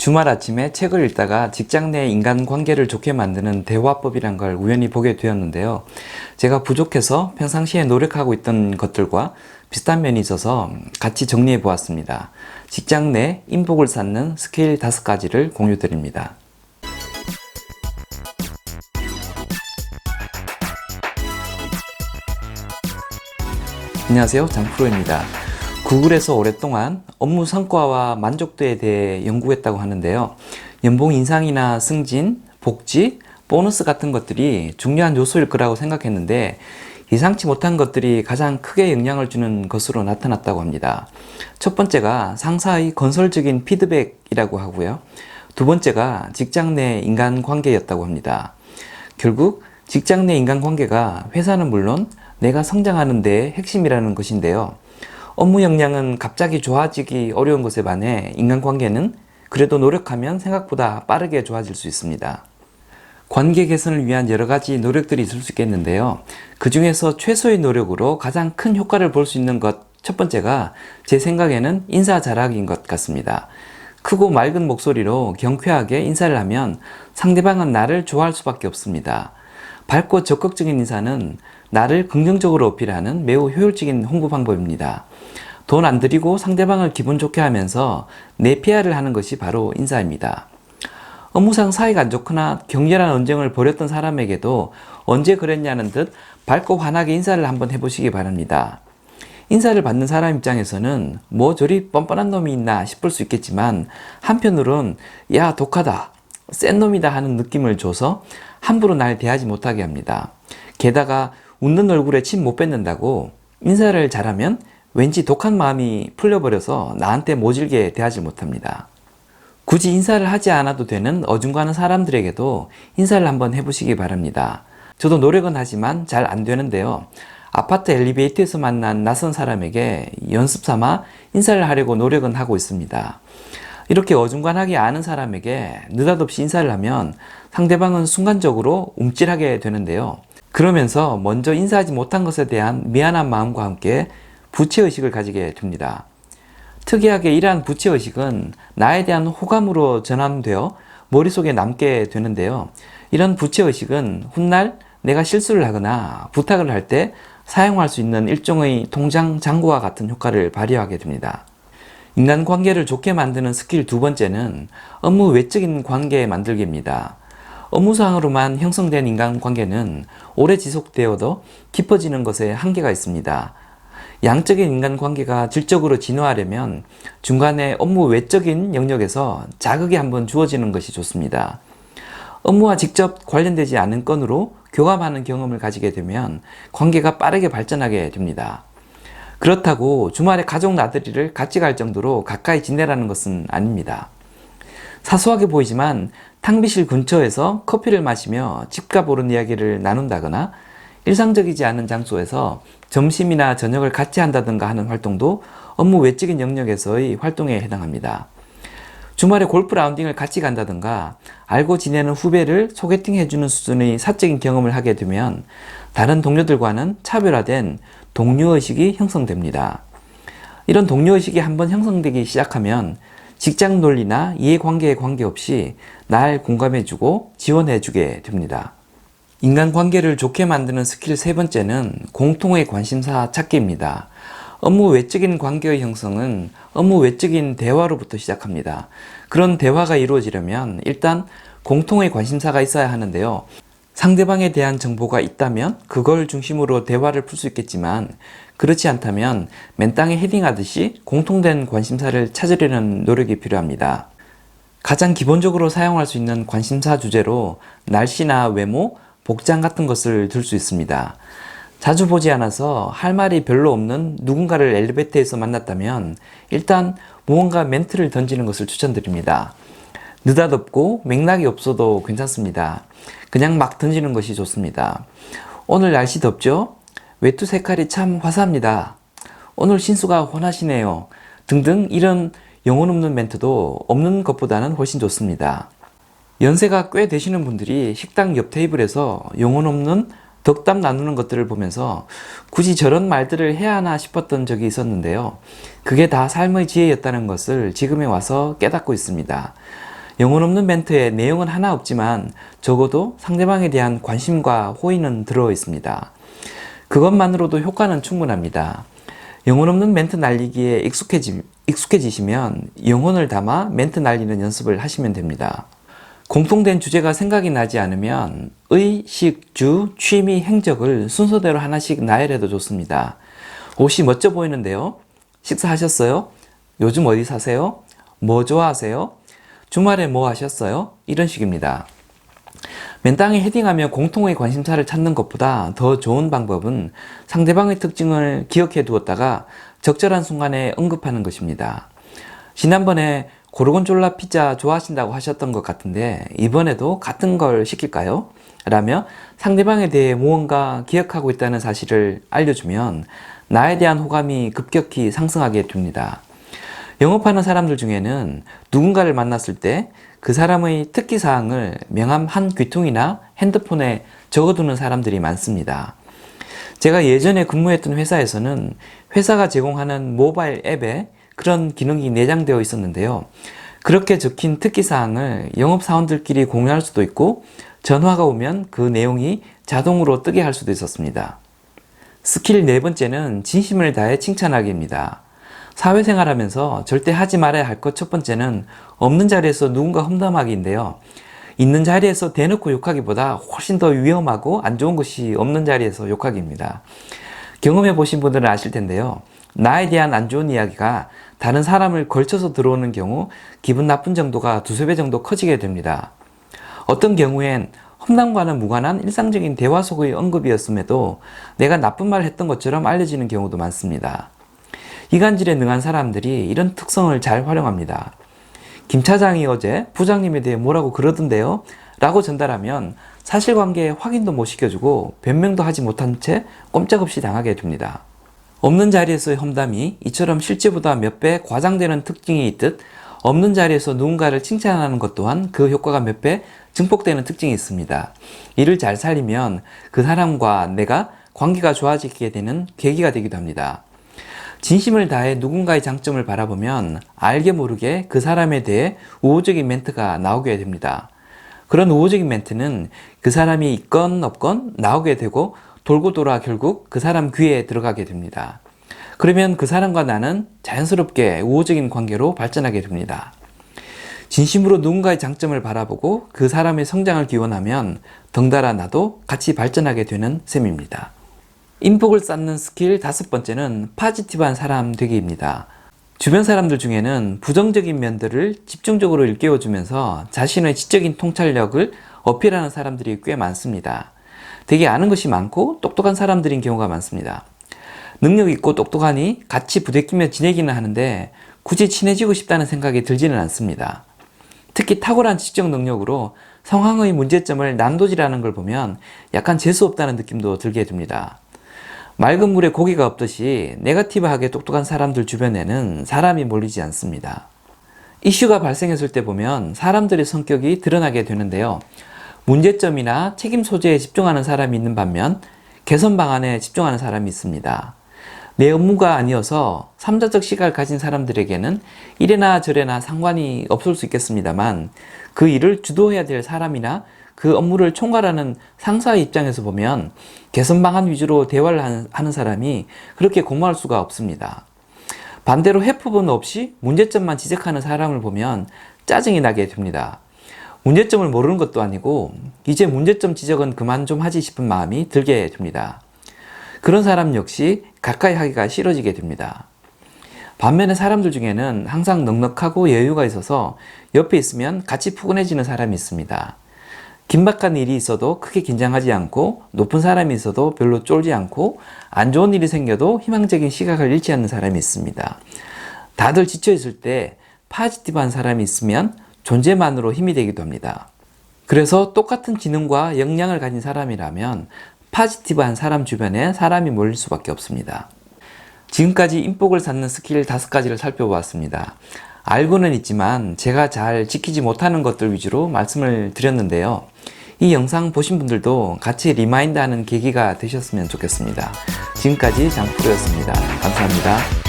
주말 아침에 책을 읽다가 직장 내 인간관계를 좋게 만드는 대화법이란 걸 우연히 보게 되었는데요. 제가 부족해서 평상시에 노력하고 있던 것들과 비슷한 면이 있어서 같이 정리해 보았습니다. 직장 내 인복을 쌓는 스킬 5가지를 공유드립니다. 안녕하세요, 장프로입니다. 구글에서 오랫동안 업무 성과와 만족도에 대해 연구했다고 하는데요. 연봉 인상이나 승진, 복지, 보너스 같은 것들이 중요한 요소일 거라고 생각했는데 예상치 못한 것들이 가장 크게 영향을 주는 것으로 나타났다고 합니다. 첫 번째가 상사의 건설적인 피드백이라고 하고요. 두 번째가 직장 내 인간관계였다고 합니다. 결국 직장 내 인간관계가 회사는 물론 내가 성장하는 데의 핵심이라는 것인데요. 업무 역량은 갑자기 좋아지기 어려운 것에 반해 인간관계는 그래도 노력하면 생각보다 빠르게 좋아질 수 있습니다. 관계 개선을 위한 여러 가지 노력들이 있을 수 있겠는데요. 그 중에서 최소의 노력으로 가장 큰 효과를 볼 수 있는 것, 첫 번째가 제 생각에는 인사 잘하기인 것 같습니다. 크고 맑은 목소리로 경쾌하게 인사를 하면 상대방은 나를 좋아할 수밖에 없습니다. 밝고 적극적인 인사는 나를 긍정적으로 어필하는 매우 효율적인 홍보 방법입니다. 돈 안 들이고 상대방을 기분 좋게 하면서 내 PR을 하는 것이 바로 인사입니다. 업무상 사이가 안 좋거나 격렬한 언쟁을 벌였던 사람에게도 언제 그랬냐는 듯 밝고 환하게 인사를 한번 해보시기 바랍니다. 인사를 받는 사람 입장에서는 뭐 저리 뻔뻔한 놈이 있나 싶을 수 있겠지만 한편으론 야 독하다, 센 놈이다 하는 느낌을 줘서 함부로 날 대하지 못하게 합니다. 게다가 웃는 얼굴에 침 못 뱉는다고 인사를 잘하면 왠지 독한 마음이 풀려버려서 나한테 모질게 대하지 못합니다. 굳이 인사를 하지 않아도 되는 어중간한 사람들에게도 인사를 한번 해보시기 바랍니다. 저도 노력은 하지만 잘 안 되는데요. 아파트 엘리베이터에서 만난 낯선 사람에게 연습 삼아 인사를 하려고 노력은 하고 있습니다. 이렇게 어중간하게 아는 사람에게 느닷없이 인사를 하면 상대방은 순간적으로 움찔하게 되는데요. 그러면서 먼저 인사하지 못한 것에 대한 미안한 마음과 함께 부채의식을 가지게 됩니다. 특이하게 이러한 부채의식은 나에 대한 호감으로 전환되어 머릿속에 남게 되는데요. 이런 부채의식은 훗날 내가 실수를 하거나 부탁을 할 때 사용할 수 있는 일종의 통장 잔고와 같은 효과를 발휘하게 됩니다. 인간관계를 좋게 만드는 스킬 두 번째는 업무 외적인 관계 만들기입니다. 업무상으로만 형성된 인간관계는 오래 지속되어도 깊어지는 것에 한계가 있습니다. 양적인 인간관계가 질적으로 진화하려면 중간에 업무 외적인 영역에서 자극이 한번 주어지는 것이 좋습니다. 업무와 직접 관련되지 않은 건으로 교감하는 경험을 가지게 되면 관계가 빠르게 발전하게 됩니다. 그렇다고 주말에 가족 나들이를 같이 갈 정도로 가까이 지내라는 것은 아닙니다. 사소하게 보이지만 탕비실 근처에서 커피를 마시며 집값 오른 이야기를 나눈다거나 일상적이지 않은 장소에서 점심이나 저녁을 같이 한다든가 하는 활동도 업무 외적인 영역에서의 활동에 해당합니다. 주말에 골프 라운딩을 같이 간다든가 알고 지내는 후배를 소개팅 해주는 수준의 사적인 경험을 하게 되면 다른 동료들과는 차별화된 동료의식이 형성됩니다. 이런 동료의식이 한번 형성되기 시작하면 직장 논리나 이해관계에 관계없이 날 공감해주고 지원해주게 됩니다. 인간관계를 좋게 만드는 스킬 세 번째는 공통의 관심사 찾기입니다. 업무 외적인 관계의 형성은 업무 외적인 대화로부터 시작합니다. 그런 대화가 이루어지려면 일단 공통의 관심사가 있어야 하는데요. 상대방에 대한 정보가 있다면 그걸 중심으로 대화를 풀 수 있겠지만 그렇지 않다면 맨땅에 헤딩하듯이 공통된 관심사를 찾으려는 노력이 필요합니다. 가장 기본적으로 사용할 수 있는 관심사 주제로 날씨나 외모, 복장 같은 것을 들 수 있습니다. 자주 보지 않아서 할 말이 별로 없는 누군가를 엘리베이터에서 만났다면 일단 무언가 멘트를 던지는 것을 추천드립니다. 느닷없고 맥락이 없어도 괜찮습니다. 그냥 막 던지는 것이 좋습니다. 오늘 날씨 덥죠? 외투 색깔이 참 화사합니다. 오늘 신수가 훤하시네요. 등등 이런 영혼 없는 멘트도 없는 것보다는 훨씬 좋습니다. 연세가 꽤 되시는 분들이 식당 옆 테이블에서 영혼 없는 덕담 나누는 것들을 보면서 굳이 저런 말들을 해야 하나 싶었던 적이 있었는데요. 그게 다 삶의 지혜였다는 것을 지금에 와서 깨닫고 있습니다. 영혼 없는 멘트에 내용은 하나 없지만 적어도 상대방에 대한 관심과 호의는 들어 있습니다. 그것만으로도 효과는 충분합니다. 영혼 없는 멘트 날리기에 익숙해지시면 영혼을 담아 멘트 날리는 연습을 하시면 됩니다. 공통된 주제가 생각이 나지 않으면 의, 식, 주, 취미, 행적을 순서대로 하나씩 나열해도 좋습니다. 옷이 멋져 보이는데요. 식사하셨어요? 요즘 어디 사세요? 뭐 좋아하세요? 주말에 뭐 하셨어요? 이런 식입니다. 맨땅에 헤딩하며 공통의 관심사를 찾는 것보다 더 좋은 방법은 상대방의 특징을 기억해 두었다가 적절한 순간에 언급하는 것입니다. 지난번에 고르곤졸라 피자 좋아하신다고 하셨던 것 같은데 이번에도 같은 걸 시킬까요? 라며 상대방에 대해 무언가 기억하고 있다는 사실을 알려주면 나에 대한 호감이 급격히 상승하게 됩니다. 영업하는 사람들 중에는 누군가를 만났을 때 그 사람의 특기사항을 명함 한 귀퉁이나 핸드폰에 적어두는 사람들이 많습니다. 제가 예전에 근무했던 회사에서는 회사가 제공하는 모바일 앱에 그런 기능이 내장되어 있었는데요. 그렇게 적힌 특기사항을 영업사원들끼리 공유할 수도 있고 전화가 오면 그 내용이 자동으로 뜨게 할 수도 있었습니다. 스킬 네 번째는 진심을 다해 칭찬하기입니다. 사회생활 하면서 절대 하지 말아야 할 것 첫 번째는 없는 자리에서 누군가 험담하기인데요. 있는 자리에서 대놓고 욕하기보다 훨씬 더 위험하고 안 좋은 것이 없는 자리에서 욕하기입니다. 경험해 보신 분들은 아실 텐데요. 나에 대한 안 좋은 이야기가 다른 사람을 걸쳐서 들어오는 경우 기분 나쁜 정도가 두세 배 정도 커지게 됩니다. 어떤 경우엔 험담과는 무관한 일상적인 대화 속의 언급이었음에도 내가 나쁜 말을 했던 것처럼 알려지는 경우도 많습니다. 이간질에 능한 사람들이 이런 특성을 잘 활용합니다. 김 차장이 어제 부장님에 대해 뭐라고 그러던데요? 라고 전달하면 사실관계 확인도 못 시켜주고 변명도 하지 못한 채 꼼짝없이 당하게 됩니다. 없는 자리에서의 험담이 이처럼 실제보다 몇 배 과장되는 특징이 있듯 없는 자리에서 누군가를 칭찬하는 것 또한 그 효과가 몇 배 증폭되는 특징이 있습니다. 이를 잘 살리면 그 사람과 내가 관계가 좋아지게 되는 계기가 되기도 합니다. 진심을 다해 누군가의 장점을 바라보면 알게 모르게 그 사람에 대해 우호적인 멘트가 나오게 됩니다. 그런 우호적인 멘트는 그 사람이 있건 없건 나오게 되고 돌고 돌아 결국 그 사람 귀에 들어가게 됩니다. 그러면 그 사람과 나는 자연스럽게 우호적인 관계로 발전하게 됩니다. 진심으로 누군가의 장점을 바라보고 그 사람의 성장을 기원하면 덩달아 나도 같이 발전하게 되는 셈입니다. 인복을 쌓는 스킬 다섯 번째는 파지티브한 사람 되기입니다. 주변 사람들 중에는 부정적인 면들을 집중적으로 일깨워주면서 자신의 지적인 통찰력을 어필하는 사람들이 꽤 많습니다. 되게 아는 것이 많고 똑똑한 사람들인 경우가 많습니다. 능력 있고 똑똑하니 같이 부대끼며 지내기는 하는데 굳이 친해지고 싶다는 생각이 들지는 않습니다. 특히 탁월한 지적 능력으로 상황의 문제점을 난도질하는 걸 보면 약간 재수없다는 느낌도 들게 됩니다. 맑은 물에 고기가 없듯이 네거티브하게 똑똑한 사람들 주변에는 사람이 몰리지 않습니다. 이슈가 발생했을 때 보면 사람들의 성격이 드러나게 되는데요. 문제점이나 책임 소재에 집중하는 사람이 있는 반면 개선 방안에 집중하는 사람이 있습니다. 내 업무가 아니어서 3자적 시각을 가진 사람들에게는 이래나 저래나 상관이 없을 수 있겠습니다만 그 일을 주도해야 될 사람이나 그 업무를 총괄하는 상사의 입장에서 보면 개선 방안 위주로 대화를 하는 사람이 그렇게 공모할 수가 없습니다. 반대로 해법은 없이 문제점만 지적하는 사람을 보면 짜증이 나게 됩니다. 문제점을 모르는 것도 아니고 이제 문제점 지적은 그만 좀 하지 싶은 마음이 들게 됩니다. 그런 사람 역시 가까이 하기가 싫어지게 됩니다. 반면에 사람들 중에는 항상 넉넉하고 여유가 있어서 옆에 있으면 같이 푸근해지는 사람이 있습니다. 긴박한 일이 있어도 크게 긴장하지 않고 높은 사람이 있어도 별로 쫄지 않고 안 좋은 일이 생겨도 희망적인 시각을 잃지 않는 사람이 있습니다. 다들 지쳐있을 때 파지티브한 사람이 있으면 존재만으로 힘이 되기도 합니다. 그래서 똑같은 지능과 역량을 가진 사람이라면 파지티브한 사람 주변에 사람이 몰릴 수밖에 없습니다. 지금까지 인복을 쌓는 스킬 5가지를 살펴보았습니다. 알고는 있지만 제가 잘 지키지 못하는 것들 위주로 말씀을 드렸는데요. 이 영상 보신 분들도 같이 리마인드하는 계기가 되셨으면 좋겠습니다. 지금까지 장프로였습니다. 감사합니다.